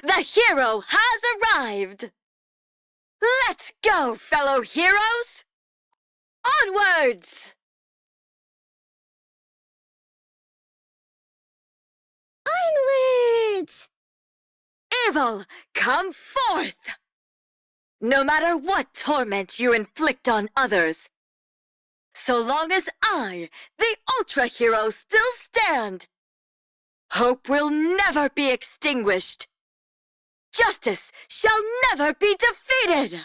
The hero has arrived! Let's go, fellow heroes! Onwards! Onwards! Evil, come forth! No matter what torment you inflict on others, so long as I, the Ultra Hero, still stand, hope will never be extinguished. Justice shall never be defeated!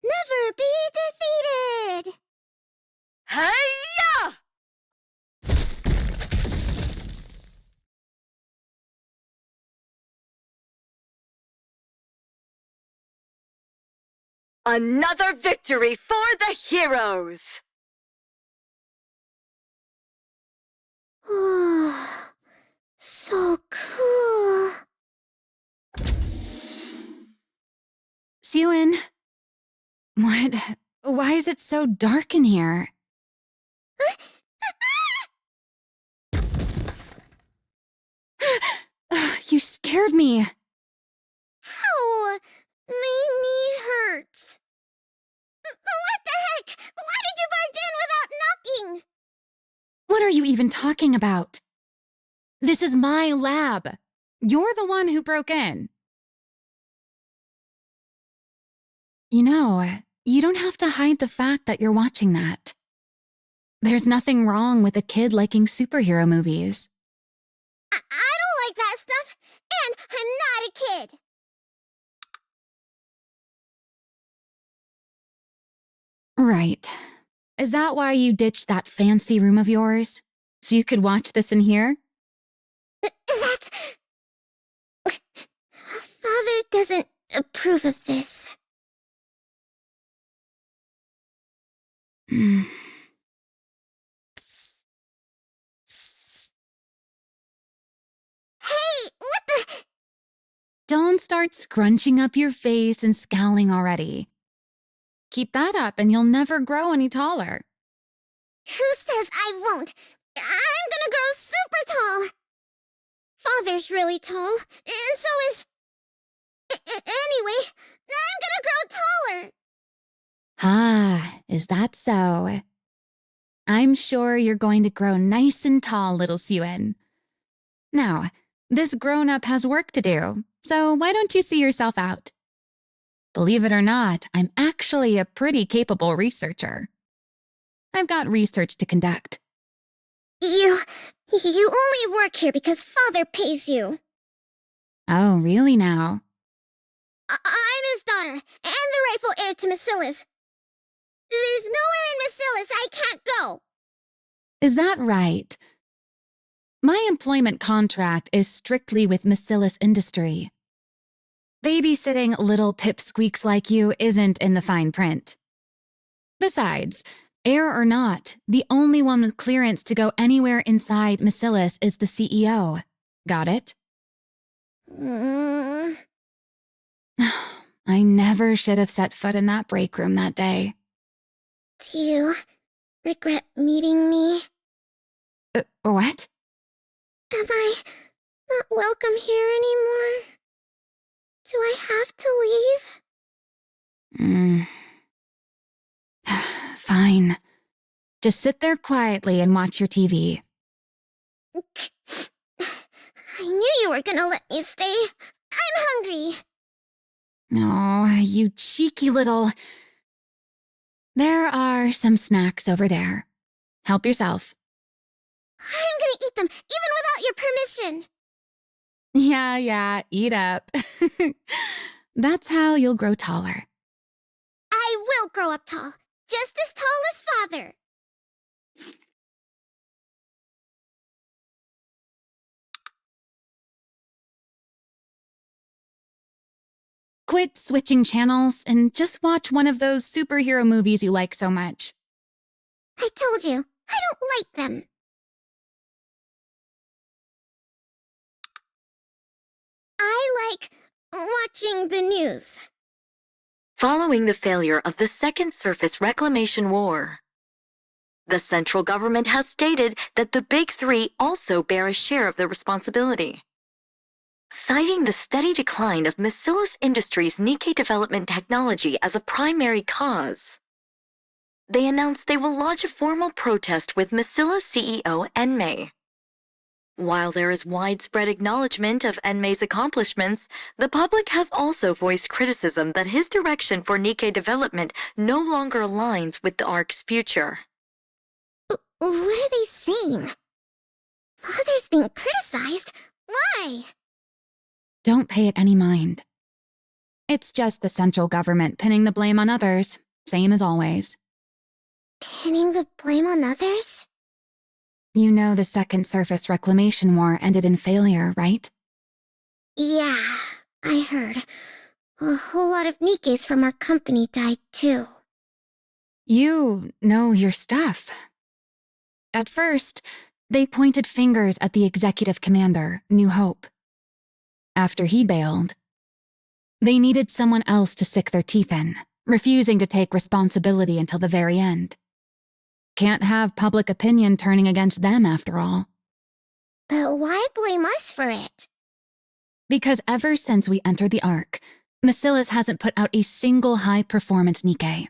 Never be defeated! Hey-ya! Another victory for the heroes! Oh, so cool. Siwin, what? Why is it so dark in here? You scared me. Ow! My knee hurts. What the heck? Why did you barge in without knocking? What are you even talking about? This is my lab. You're the one who broke in. You know, you don't have to hide the fact that you're watching that. There's nothing wrong with a kid liking superhero movies. I don't like that stuff, and I'm not a kid. Right. Is that why you ditched that fancy room of yours? So you could watch this in here? That's... Father doesn't approve of this. Hmm. Hey, what the... Don't start scrunching up your face and scowling already. Keep that up and you'll never grow any taller. Who says I won't? I'm gonna grow super tall. Father's really tall, and so is... Anyway, I'm gonna grow taller. Ah, is that so? I'm sure you're going to grow nice and tall, little Siwin. Now, this grown-up has work to do, so why don't you see yourself out? Believe it or not, I'm actually a pretty capable researcher. I've got research to conduct. You only work here because Father pays you. Oh, really now? I'm his daughter, and the rightful heir to Macilis. There's nowhere in Macilis I can't go. Is that right? My employment contract is strictly with Macilis Industry. Babysitting little pipsqueaks like you isn't in the fine print. Besides, heir or not, the only one with clearance to go anywhere inside Macilis is the CEO. Got it? I never should have set foot in that break room that day. Do you regret meeting me? What? Am I not welcome here anymore? Do I have to leave? Fine. Just sit there quietly and watch your TV. I knew you were gonna let me stay. I'm hungry. Oh, you cheeky little... There are some snacks over there. Help yourself. I'm gonna eat them, even without your permission. Yeah, eat up. That's how you'll grow taller. I will grow up tall, just as tall as Father. Quit switching channels and just watch one of those superhero movies you like so much. I told you, I don't like them. I like watching the news. Following the failure of the Second Surface Reclamation War, The central government has stated that the Big Three also bear a share of the responsibility. Citing the steady decline of Macillus Industries' NIKKE development technology as a primary cause, they announced they will launch a formal protest with Macillus CEO Enmei. While there is widespread acknowledgement of Enmei's accomplishments, the public has also voiced criticism that his direction for NIKKE development no longer aligns with the ARC's future. What are they saying? Father's being criticized? Why? Don't pay it any mind. It's just the central government pinning the blame on others, same as always. Pinning the blame on others? You know the Second Surface Reclamation War ended in failure, right? Yeah, I heard. A whole lot of Nikkes from our company died too. You know your stuff. At first, they pointed fingers at the executive commander, New Hope. After he bailed, they needed someone else to sink their teeth in, refusing to take responsibility until the very end. Can't have public opinion turning against them, after all. But why blame us for it? Because ever since we entered the Ark, Macillus hasn't put out a single high-performance Nikke.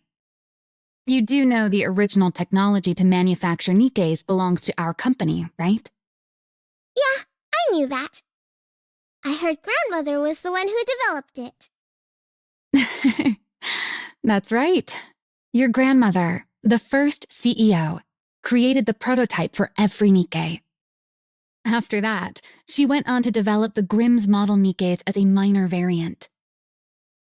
You do know the original technology to manufacture Nikkes belongs to our company, right? Yeah, I knew that. I heard grandmother was the one who developed it. That's right. Your grandmother, the first CEO, created the prototype for every Nikke. After that, she went on to develop the Grimm's model Nikkes as a minor variant.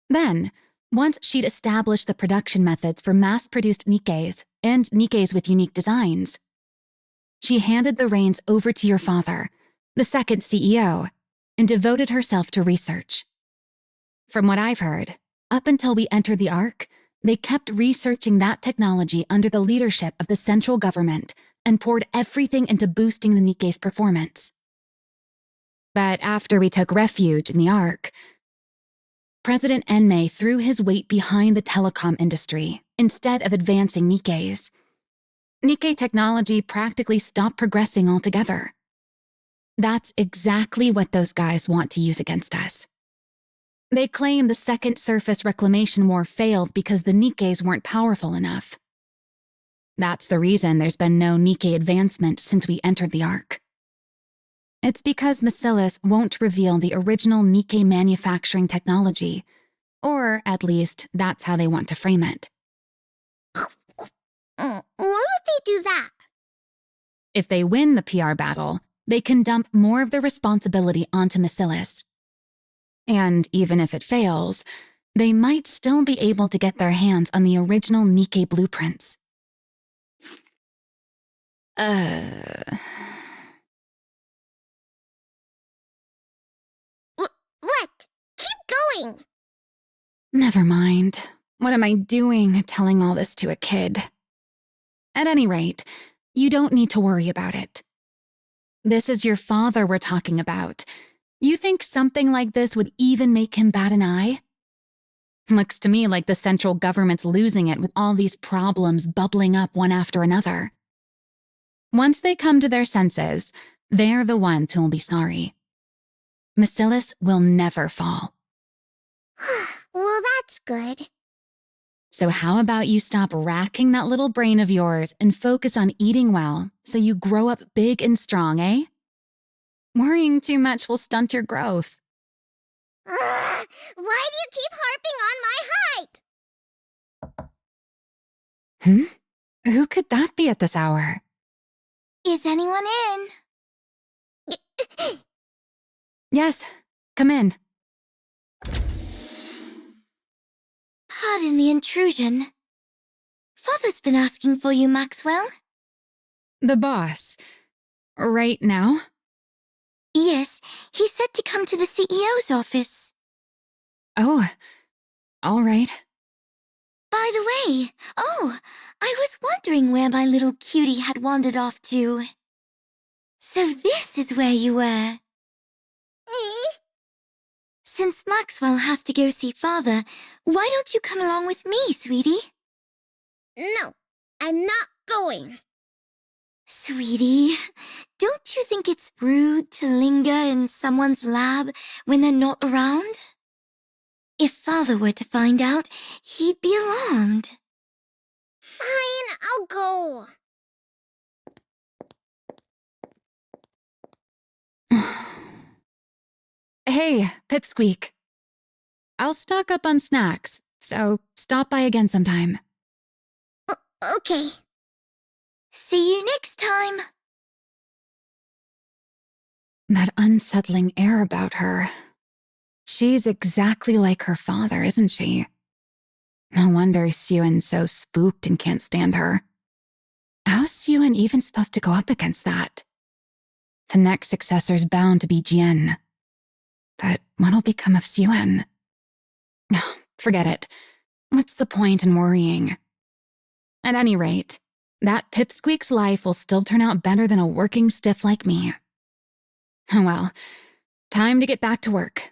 Then, once she'd established the production methods for mass-produced Nikkes and Nikkes with unique designs, she handed the reins over to your father, the second CEO, and devoted herself to research. From what I've heard, up until we entered the Ark, they kept researching that technology under the leadership of the central government and poured everything into boosting the Nikke's performance. But after we took refuge in the Ark, President Enmei threw his weight behind the telecom industry instead of advancing Nikkes. Nikke technology practically stopped progressing altogether. That's exactly what those guys want to use against us. They claim the Second Surface Reclamation War failed because the Nikkes weren't powerful enough. That's the reason there's been no Nikke advancement since we entered the Ark. It's because Macillus won't reveal the original Nikke manufacturing technology, or at least that's how they want to frame it. Why would they do that? If they win the PR battle, they can dump more of the responsibility onto Macillus. And even if it fails, they might still be able to get their hands on the original Nikke blueprints. What? Keep going! Never mind. What am I doing telling all this to a kid? At any rate, you don't need to worry about it. This is your father we're talking about. You think something like this would even make him bat an eye? Looks to me like the central government's losing it with all these problems bubbling up one after another. Once they come to their senses, they're the ones who will be sorry. Macillus will never fall. Well, that's good. So how about you stop racking that little brain of yours and focus on eating well so you grow up big and strong, eh? Worrying too much will stunt your growth. Why do you keep harping on my height? Who could that be at this hour? Is anyone in? Yes, come in. Pardon the intrusion. Father's been asking for you, Maxwell. The boss. Right now? Yes, he said to come to the CEO's office. Oh, all right. By the way, I was wondering where my little cutie had wandered off to. So this is where you were. Since Maxwell has to go see Father, why don't you come along with me, sweetie? No, I'm not going. Sweetie, don't you think it's rude to linger in someone's lab when they're not around? If Father were to find out, he'd be alarmed. Fine, I'll go. Hey, Pipsqueak. I'll stock up on snacks, so stop by again sometime. Okay. See you next time. That unsettling air about her. She's exactly like her father, isn't she? No wonder Suyun's so spooked and can't stand her. How's Suyun even supposed to go up against that? The next successor's bound to be Jian. But what'll become of Suyun? Forget it. What's the point in worrying? At any rate, that Pipsqueak's life will still turn out better than a working stiff like me. Well, time to get back to work.